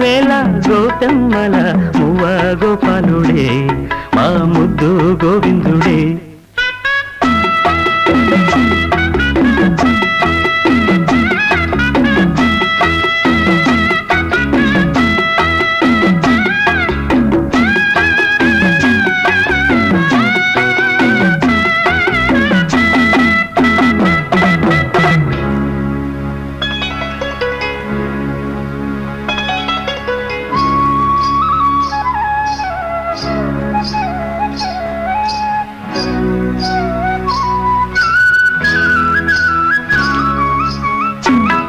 వేళ గోపెమ్మల మువ్వ గోపాలుడే మా ముద్దు గోవిందుడే.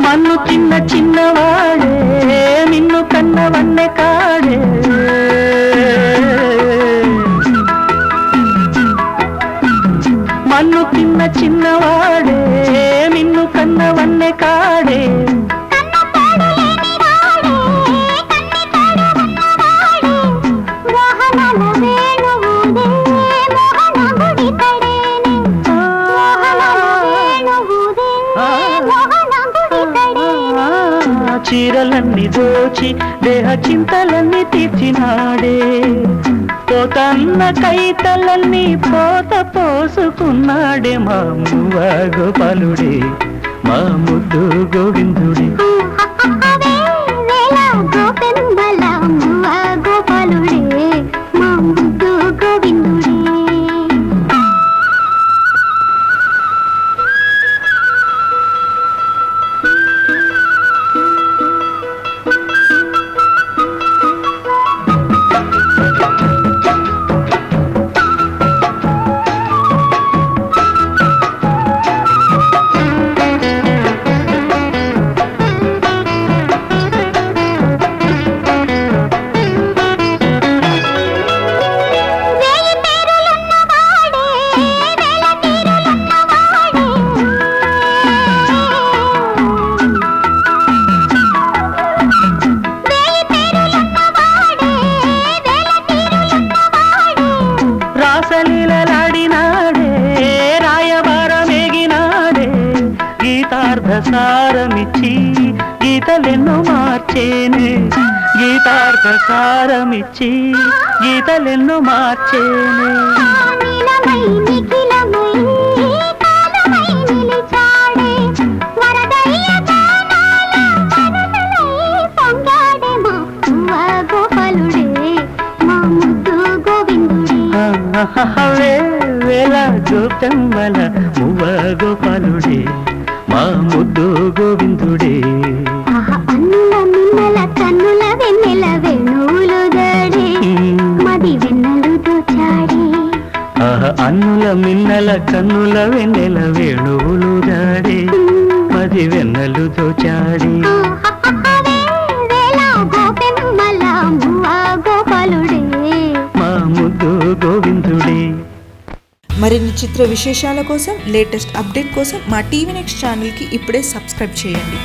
మన్ను తిన్న చిన్నవాడే నిన్ను కన్నవన్నె కాడే, మన్ను తిన్న చిన్నవాడే నిన్ను కన్నవన్నె కాడే. చీరలన్నీ దోచి దేహ చింతలన్నీ తీర్చినాడే, పోతన్న కైతలన్నీ పోత పోసుకున్నాడే మా మువ్వ గోపాలుడే మా ముద్దు గోవిందుడే. గీతార్థసారమిచ్చి గీతలెన్నో మార్చేనే, గీతార్థసారమిచ్చి గీతలెన్నో మార్చేనే. వేళ గోపెమ్మల మువ్వ గోపాలుడే మా ముద్దు గోవిందుడే. అన్నుల మిన్నల కన్నుల వెన్నెల వేణువులు దాడే మది వెన్నెలు దోచాడే. అన్నుల మిన్నల కన్నుల వెన్నెల వేణువులు దాడే మది వెన్నెలు దోచాడే. గోపెమ్మల మువ్వ గోపాలుడే మా ముద్దు గోవిందుడే. మరిన్ని చిత్ర విశేషాల కోసం, లేటెస్ట్ అప్డేట్ కోసం మా టీవీ నెక్స్ట్ ఛానల్కి ఇప్పుడే సబ్స్క్రైబ్ చేయండి.